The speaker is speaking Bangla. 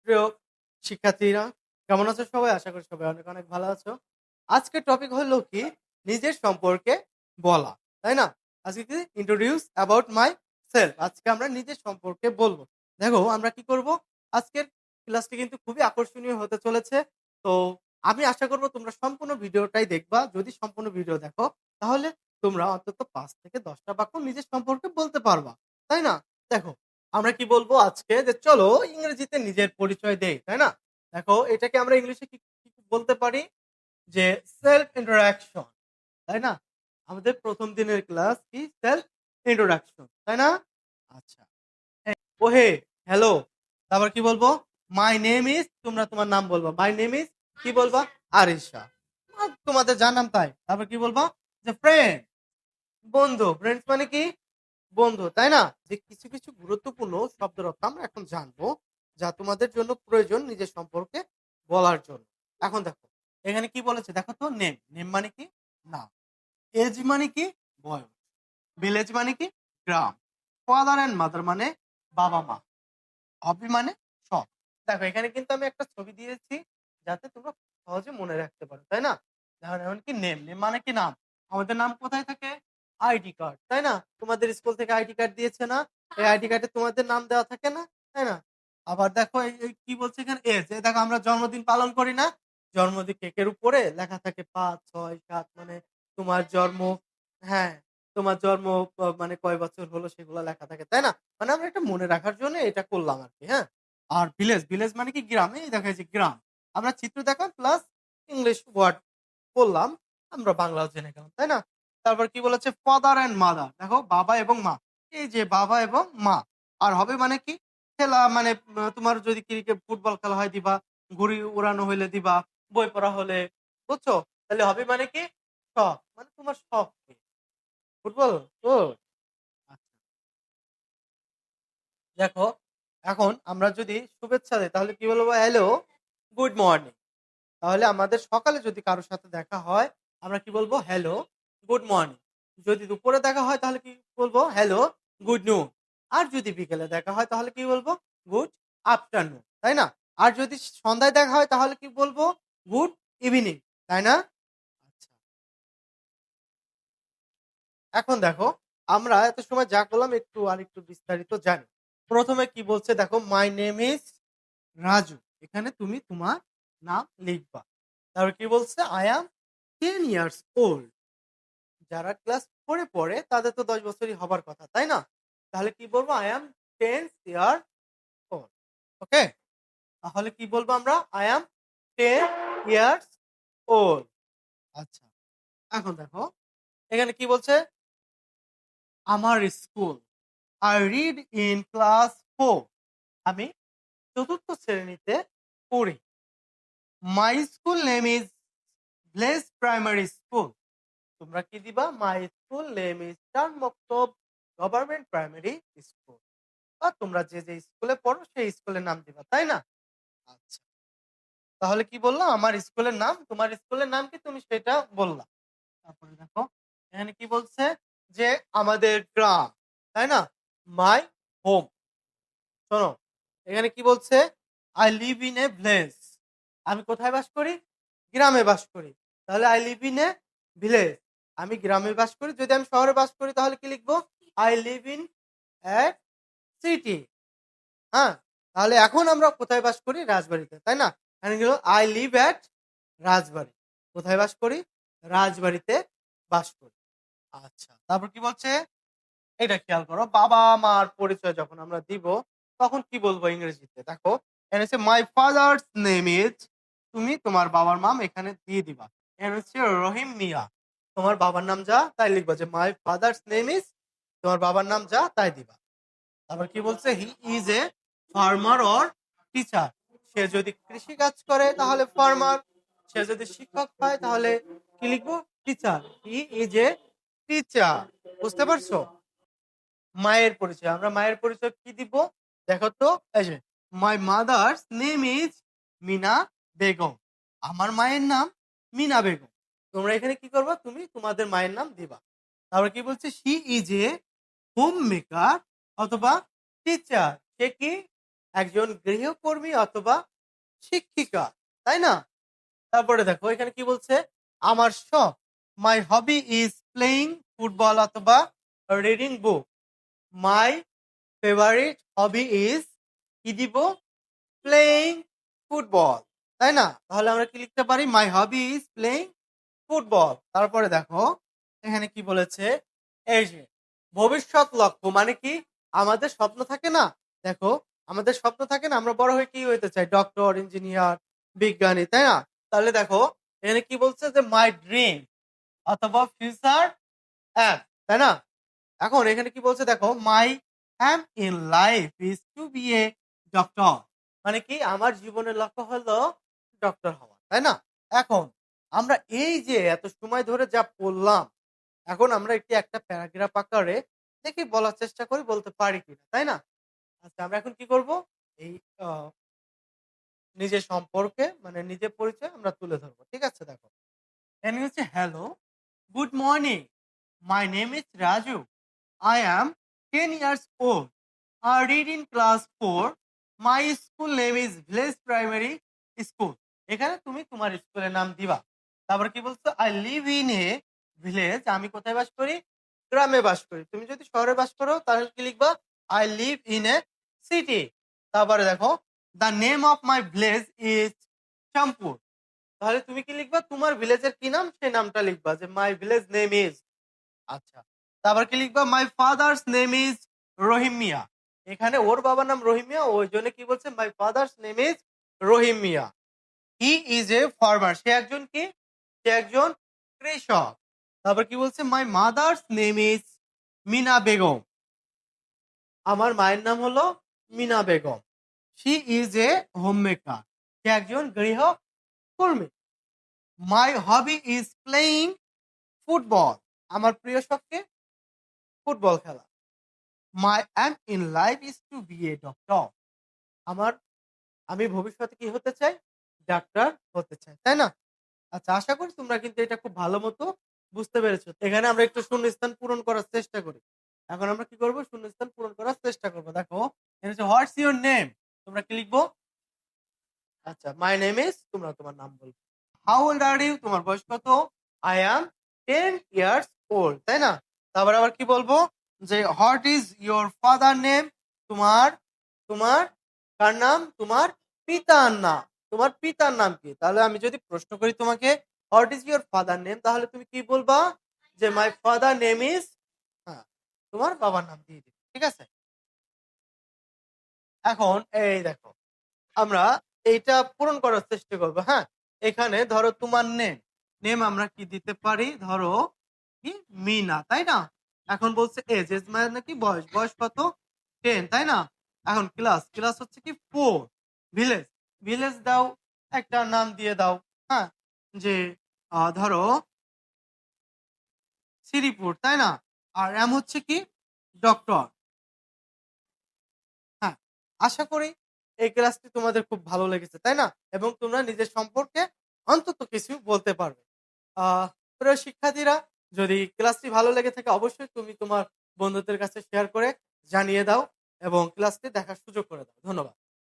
প্রিয় শিক্ষার্থীরা, কেমন আছো সবাই? আশা করি সবাই অনেক অনেক ভালো আছো। আজকের টপিক হলো কি নিজের সম্পর্কে বলা, তাই না? আজকে কি ইন্ট্রোডিউস অ্যাবাউট মাই সেলফ। আজকে আমরা নিজের সম্পর্কে বলবো। দেখো আমরা কি করব, আজকের ক্লাসটি কিন্তু খুবই আকর্ষণীয় হতে চলেছে। তো আমি আশা করব তোমরা সম্পূর্ণ ভিডিওটাই দেখবা। যদি সম্পূর্ণ ভিডিও দেখো তাহলে তোমরা অন্তত ৫ থেকে ১০টা বাক্য নিজের সম্পর্কে বলতে পারবা, তাই না? দেখো আমরা কি বলবো আজকে, যে চলো ইংরেজিতে নিজের পরিচয় দেই, তাই না? দেখো এটাকে আমরা ইংলিশে কি বলতে পারি, যে সেলফ ইন্ট্রোডাকশন, তাই না? আমাদের প্রথম দিনের ক্লাস কি সেলফ ইন্ট্রোডাকশন, তাই না? আচ্ছা, ওহে, হ্যালো, তারপর কি বলবো? মাই নেম ইজ, তোমরা তোমার নাম বলবা। মাই নেম ইজ কি বলবা? আরিশা। তোমাদের জানাম তাই। তারপর কি বলবা? যে ফ্রেন্ড, বন্ধু। ফ্রেন্ডস মানে কি? বন্ধু, তাই না? যে কিছু কিছু গুরুত্বপূর্ণ শব্দের অর্থ আমরা এখন জানবো, যা তোমাদের জন্য প্রয়োজন নিজের সম্পর্কে বলার জন্য। এখন দেখো এখানে কি বলেছে, দেখো তো। নেম, নেম মানে কি? নাম। এজ মানে কি? বয়স। ভিলেজ মানে কি? গ্রাম। ফাদার এন্ড মাদার মানে বাবা মা। হবি মানে শখ। দেখো এখানে কিন্তু আমি একটা ছবি দিয়েছি যাতে তোমরা সহজে মনে রাখতে পারো, তাই না? দেখো এখন কি নেম, নেম মানে কি? নাম। আমাদের নাম কোথায় থাকে? আইডি কার্ড, তাই না? তোমাদের স্কুল থেকে আইডি কার্ড দিয়েছে না? এই আইডি কার্ডে তোমাদের নাম দেওয়া থাকে না, তাই না? আবার দেখো এই কি বলছে এখানে? এজ। এই দেখো আমরা জন্মদিন পালন করি না? জন্মদিন কেকের উপরে লেখা থাকে ৫, ৬, ৭, মানে তোমার জন্ম, হ্যাঁ, তোমার জন্ম মানে কয় বছর হলো সেগুলো লেখা থাকে, তাই না? মানে আমরা এটা মনে রাখার জন্য এটা করলাম আরকি, হ্যাঁ? আর ভিলেজ, ভিলেজ মানে কি? গ্রাম। এই দেখো এই যে গ্রাম। আমরা চিত্র দেখাম প্লাস ইংলিশ ওয়ার্ড বললাম, আমরা বাংলাও জেনে গেলাম, তাই না? তারপর কি বলেছে? Father and mother. দেখো বাবা এবং মা। এই যে বাবা এবং মা। আর হবে মানে কি? খেলা মানে তোমার যদি ক্রিকেট ফুটবল খেলা হয় দিবা, ঘুড়ি উড়ানো হইলে দিবা, বই পড়া হলে, বুঝছো? তাহলে হবে মানে কি? শখ। মানে তোমার শখ কি? ফুটবল? গুড। আচ্ছা। দেখো এখন আমরা যদি শুভেচ্ছা দেই তাহলে কি বলবো? Hello, good morning. তাহলে আমাদের সকালে যদি কারো সাথে দেখা হয় আমরা কি বলবো? Hello, good morning. যদি দুপুরে দেখা হয় তাহলে কি বলবো? হ্যালো, গুড নুন। আর যদি বিকেলে দেখা হয় তাহলে কি বলবো? গুড আফটারনুন, তাই না? আর যদি সন্ধ্যায় দেখা হয় তাহলে কি বলবো? গুড ইভিনিং, তাই না? আচ্ছা, এখন দেখো আমরা এত সময় যা করলাম একটু আরেকটু বিস্তারিত জানি। প্রথমে কি বলছে দেখো, মাই নেম ইজ রাজু। এখানে তুমি তোমার নাম লিখবা। তারপর কি বলছে? I am 10 years old. যারা ক্লাস 4 এ পড়ে তাদের তো 10 বছরই হবার কথা, তাই না? তাহলে কি বলবো? I am 10 year old. Okay? তাহলে কি বলবো আমরা? I am 10 years old. আচ্ছা। এখন দেখো এখানে কি বলছে? আমার school. I read in class 4. আমি ৪র্থ শ্রেণীতে পড়ি। My school name is Bless primary school. তোমরা কি দিবা? মাই স্কুল নেম ইজ চার মক্তব গভর্নমেন্ট প্রাইমারি স্কুল। বা তোমরা যে যে স্কুলে পড়ো সেই স্কুলের নাম দিবা, তাই না? আচ্ছা, তাহলে কি বললাম? আমার স্কুলের নাম। তোমার স্কুলের নাম কি তুমি সেটা বললা। তারপরে দেখো এখানে কি বলছে? যে আমাদের গ্রাম, তাই না? My home. শোনো এখানে কি বলছে? I live in a village. আমি কোথায় বাস করি? গ্রামে বাস করি। তাহলে I live in a village. আমি গ্রামে বাস করি। যদি আমি শহরে বাস করি তাহলে কি লিখবো? I live in a city. হ্যাঁ? তাহলে এখন আমরা কোথায় বাস করি? রাজবাড়িতে, তাই না? এখানে গেল আই লিভ এট রাজবাড়ি। কোথায় বাস করি? রাজবাড়িতে বাস করি। আচ্ছা, তারপর কি বলছে? এটা খেয়াল করো। বাবা-মার পরিচয় যখন আমরা দিব তখন কি বলবো ইংরেজিতে? দেখো এখানে হচ্ছে মাই ফাদারস নেম ইজ, তুমি তোমার বাবার নাম এখানে দিয়ে দিবা। এখানে হচ্ছে রহিম মিয়া। তোমার বাবার নাম যা তাই লিখবা, যে মাই ফাদারস নেম ইজ, তোমার বাবার নাম যা তাই দিবা। তারপর কি বলছে? He is a farmer or teacher. সে যদি কৃষি কাজ করে তাহলে ফার্মার। সে যদি শিক্ষক হয় তাহলে কি লিখবো? Teacher. He is a teacher. বুঝতে পারছো? মায়ের পরিচয়। আমরা মায়ের পরিচয় কি দিব? দেখো তো, এই যে my mother's name is Mina Begum. আমার মায়ের নাম মিনা বেগম। তোমরা এখানে কি করবা? তুমি তোমাদের মায়ের নাম দিবা। তারপর কি বলছে? She is a home maker অথবা টিচার। সে কি? একজন গৃহকর্মী অথবা শিক্ষিকা, তাই না? তারপরে দেখো এখানে কি বলছে, আমার শখ, মাই হবি ইজ প্লেইং ফুটবল অথবা reading book. My favourite hobby is, কি দিব, প্লেইং ফুটবল, তাই না? তাহলে আমরা কি লিখতে পারি, মাই হবি ইজ প্লেইং ফুটবল। তারপরে দেখো এখানে কি বলেছে, এই যে ভবিষ্যৎ লক্ষ্য মানে কি, আমাদের স্বপ্ন থাকে না, দেখো আমাদের স্বপ্ন থাকে না, আমরা বড় হয়ে কি হইতে চাই, ডক্টর, ইঞ্জিনিয়ার, বিজ্ঞানী, তাই না? তাহলে দেখো এখানে কি বলছে যে মাই ড্রিম অথবা ফিউচার অ্যাম, তাই না? এখন এখানে কি বলছে দেখো, my aim in life is to be a doctor, মানে কি আমার জীবনের লক্ষ্য হলো ডক্টর হওয়া, তাই না? এখন আমরা এই যে এত সময় ধরে যা পড়লাম, এখন আমরা একটি একটা প্যারাগ্রাফ আকারে দেখি বলার চেষ্টা করি, বলতে পারি কিনা, তাই না? আচ্ছা আমরা এখন কি করব, এই নিজের সম্পর্কে মানে নিজের পরিচয় আমরা তুলে ধরবো, ঠিক আছে? দেখো এখানে হচ্ছে, hello, good morning, my name is Raju, I am 10 years old. I read in class 4. My school name is Village Primary School. এখানে তুমি তোমার স্কুলের নাম দিবা। তারপর কি বলছো, I live in a village. আমি কোথায় বাস করি? গ্রামে বাস করি। তুমি যদি শহরে বাস করো তাহলে কি লিখবা? I live in a city. তারপরে দেখো, the name of my village is Chandpur. তাহলে তুমি কি লিখবা? তোমার ভিলেজের কি নাম সেই নামটা লিখবা, যে my village name is। আচ্ছা তারপর কি লিখবা, মাই ফাদার্স নেম ইজ রহিম মিয়া। এখানে ওর বাবার নাম রহিম মিয়া, ওই জন্য কি বলছে, my father's name is Rahim Mia. He is a farmer, সে একজন কি, সে একজন কৃষক। তারপর কি বলছে, my mother's name is Mina Begum, আমার মায়ের নাম হলো Mina Begum. She is a homemaker, সে একজন গৃহ কর্মী। My hobby is playing football, আমার প্রিয় শখকে ফুটবল খেলা। My aim in life is to be a doctor, আমার, আমি ভবিষ্যতে কি হতে চাই, ডাক্তার হতে চাই, তাই না? আচ্ছা আশা করি তোমরা কিন্তু এটা খুব ভালো মতো বুঝতে পেরেছো। এখানে আমরা একটু শূন্যস্থান পূরণ করার চেষ্টা করি। এখন আমরা কি করব, শূন্যস্থান পূরণ করার চেষ্টা করব। দেখো এখানে হচ্ছে হোয়াটস ইউর নেম, তোমরা কি লিখবো? আচ্ছা মাই নেম ইজ, তোমরা তোমার নাম বলবে। হাউ ওল্ড আর ইউ, তোমার বয়স কত? আই অ্যাম 10 ইয়ার্স ওল্ড, তাই না? তারপর আবার কি বলবো, যে what is your father name, তোমার, তোমার কার নাম, তোমার পিতার নাম, তোমার পিতার নাম কি? তাহলে আমি যদি প্রশ্ন করি তোমাকে, what is your father name, তাহলে তুমি কি বলবা, যে মাই ফাদার নেম ইজ, হ্যাঁ তোমার বাবার নাম দিয়ে দিবে, ঠিক আছে? এখন এই দেখো আমরা এইটা পূরণ করার চেষ্টা করবো, হ্যাঁ? এখানে ধরো তোমার নেম, নেম আমরা কি দিতে পারি, ধরো কি মিনা, তাই না? এখন বলছে এজ, এজ মানে কি বয়স, বয়স কত, 10, তাই না? এখন ক্লাস, ক্লাস হচ্ছে কি 4। ভিলেজ, ভিলেজ দাও, একটা নাম দিয়ে দাও, হ্যাঁ, যে ধরো শ্রীপুর, তাই না? আর এম হচ্ছে কি ডক্টর। হ্যাঁ, আশা করি এই ক্লাসটি তোমাদের খুব ভালো লেগেছে, তাই না? এবং তোমরা নিজের সম্পর্কে অন্তত কিছু বলতে পারবে। প্রিয় শিক্ষার্থীরা, যদি ক্লাসটি ভালো লেগে থাকে অবশ্যই তুমি তোমার বন্ধুদের কাছে শেয়ার করে জানিয়ে দাও এবং ক্লাসটি দেখার সুযোগ করে দাও। ধন্যবাদ।